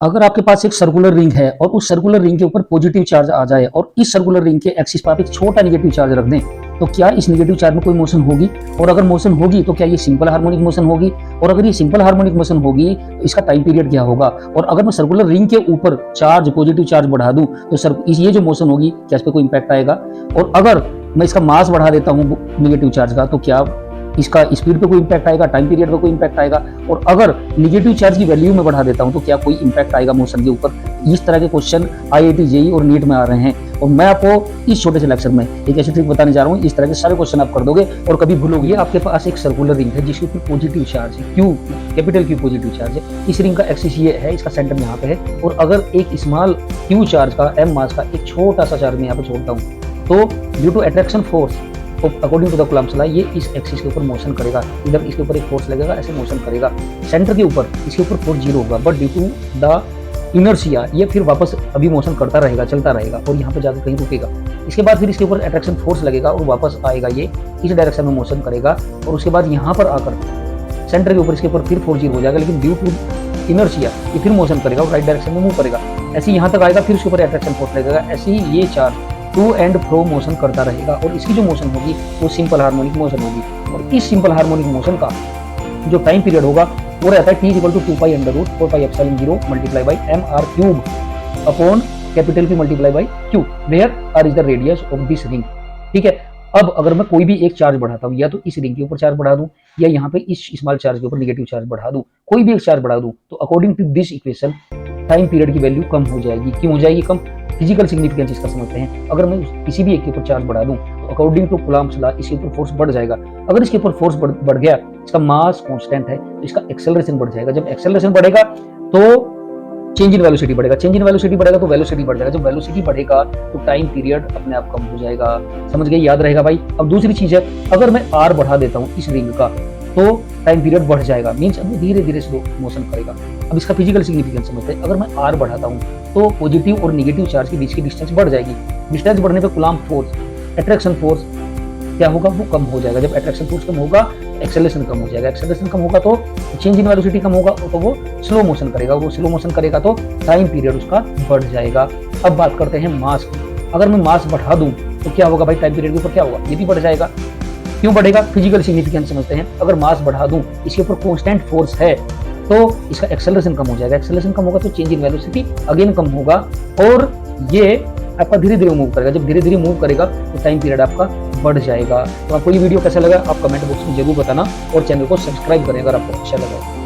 अगर आपके पास एक सर्कुलर रिंग है और उस सर्कुलर रिंग के ऊपर पॉजिटिव चार्ज आ जाए और इस सर्कुलर रिंग के एक्सिस पर आप एक छोटा नेगेटिव चार्ज रख दें, तो क्या इस नेगेटिव चार्ज में कोई मोशन होगी? और अगर मोशन होगी तो क्या ये सिंपल हार्मोनिक मोशन होगी? और अगर ये सिंपल हार्मोनिक मोशन होगी तो इसका टाइम पीरियड क्या होगा? और अगर मैं सर्कुलर रिंग के ऊपर चार्ज पॉजिटिव चार्ज बढ़ा दूं तो ये जो मोशन होगी क्या इस पर कोई इंपैक्ट आएगा? और अगर मैं इसका मास बढ़ा देता हूं नेगेटिव चार्ज का तो क्या इसका स्पीड पे कोई इंपैक्ट आएगा, टाइम पीरियड पे कोई इंपैक्ट आएगा? और अगर नेगेटिव चार्ज की वैल्यू में बढ़ा देता हूं तो क्या कोई इंपैक्ट आएगा मोशन के ऊपर? इस तरह के क्वेश्चन आईआईटी जेईई और नीट में आ रहे हैं और मैं आपको इस छोटे से लेक्चर में एक ऐसी ट्रिक बताने जा रहा हूं, इस तरह के सारे क्वेश्चन आप कर दोगे और कभी भूलोगे। आपके पास एक सर्कुलर रिंग है जिसके ऊपर पॉजिटिव चार्ज है, Q capital Q positive charge है। इस रिंग का एक्सिस ये है, इसका सेंटर यहाँ पे है और अगर एक स्मॉल क्यू चार्ज का एम मास का एक छोटा सा चार्ज मैं यहाँ पे छोड़ता हूँ तो due to attraction force according to the Coulomb's law ये इस एक्सिस के ऊपर मोशन करेगा। इधर इसके ऊपर एक फोर्स लगेगा, ऐसे मोशन करेगा। सेंटर के ऊपर इसके ऊपर फोर्स जीरो होगा but due to the inertia ये फिर वापस अभी मोशन करता रहेगा, चलता रहेगा और यहाँ पे जाकर कहीं रुकेगा। इसके बाद फिर इसके ऊपर अट्रैक्शन फोर्स लगेगा और वापस आएगा, ये इस डायरेक्शन में मोशन करेगा और उसके बाद यहाँ पर आकर सेंटर के ऊपर इसके ऊपर फिर फोर्स जीरो हो जाएगा, लेकिन ड्यू टू इनर्शिया ये फिर मोशन करेगा और राइट डायरेक्शन में मूव करेगा। ऐसे यहाँ तक आएगा, फिर उसके ऊपर अट्रैक्शन फोर्स लगेगा। ऐसे ही ये charge to and fro motion करता रहेगा और इसकी जो मोशन होगी वो सिंपल हार्मोनिक मोशन होगी। और इस सिंपल हार्मोनिक मोशन का जो टाइम पीरियड होगा वो रहता है t = 2 pi under root 4 pi epsilon 0 multiply by mr cube upon capital P multiply by q where r is the radius of this ring. ठीक है, अब अगर मैं कोई भी एक चार्ज बढ़ाता हूँ, या तो इस रिंग के ऊपर चार्ज बढ़ा दूं या यहाँ पे इस स्मॉल चार्ज के ऊपर नेगेटिव चार्ज बढ़ा दूं, कोई भी एक चार्ज बढ़ा दूं, तो according to this equation time period की वैल्यू कम हो जाएगी। क्यों हो जाएगी कम? फिजिकल सिग्निफिकेंस इसका समझते हैं। अगर मैं किसी भी एक के ऊपर चार्ज बढ़ा दूं तो अकॉर्डिंग टू कूलम्ब्स लॉ इसके ऊपर फोर्स बढ़ जाएगा। अगर इसके ऊपर फोर्स बढ़ गया, इसका मास कांस्टेंट है तो इसका एक्सेलरेशन बढ़ जाएगा। जब एक्सेलरेशन बढ़ेगा तो चेंज इन वेलोसिटी बढ़ेगा, चेंज इन वेलोसिटी बढ़ेगा तो वेलोसिटी बढ़ जाएगा। जब वेलोसिटी बढ़ेगा तो टाइम पीरियड अपने आप कम हो जाएगा। समझ गए? याद रहेगा भाई। अब दूसरी चीज है, अगर मैं r बढ़ा देता हूँ इस रिंग का तो टाइम पीरियड बढ़ जाएगा, मींस अब धीरे धीरे स्लो मोशन करेगा। अब इसका फिजिकल सिग्निफिकेंस समझते हैं। अगर मैं r बढ़ाता हूँ तो पॉजिटिव और नेगेटिव चार्ज के बीच की डिस्टेंस बढ़ जाएगी। डिस्टेंस बढ़ने पे कूलम्ब फोर्स, अट्रैक्शन फोर्स क्या होगा? वो कम हो जाएगा। जब अट्रैक्शन फोर्स कम होगा एक्सेलरेशन कम हो जाएगा। एक्सेलरेशन कम होगा तो चेंज इन वेलोसिटी कम होगा तो वो स्लो मोशन करेगा। वो स्लो मोशन करेगा तो टाइम पीरियड उसका बढ़ जाएगा। अब बात करते हैं मास की। अगर मैं मास बढ़ा दूं तो क्या होगा भाई? टाइम पीरियड के ऊपर क्या होगा? ये भी बढ़ जाएगा। क्यों बढ़ेगा? फिजिकल सिग्निफिकेंस समझते हैं। अगर मास बढ़ा दूं, इसके ऊपर कांस्टेंट फोर्स है तो इसका एक्सेलरेशन कम हो जाएगा। एक्सेलरेशन कम होगा तो change in velocity again come होगा और ये आपका धीरे धीरे मूव करेगा। जब धीरे धीरे मूव करेगा तो टाइम पीरियड आपका बढ़ जाएगा। तो आपको ये वीडियो कैसा लगा आप कमेंट बॉक्स में जरूर बताना और चैनल को सब्सक्राइब करें अगर आपको अच्छा लगा।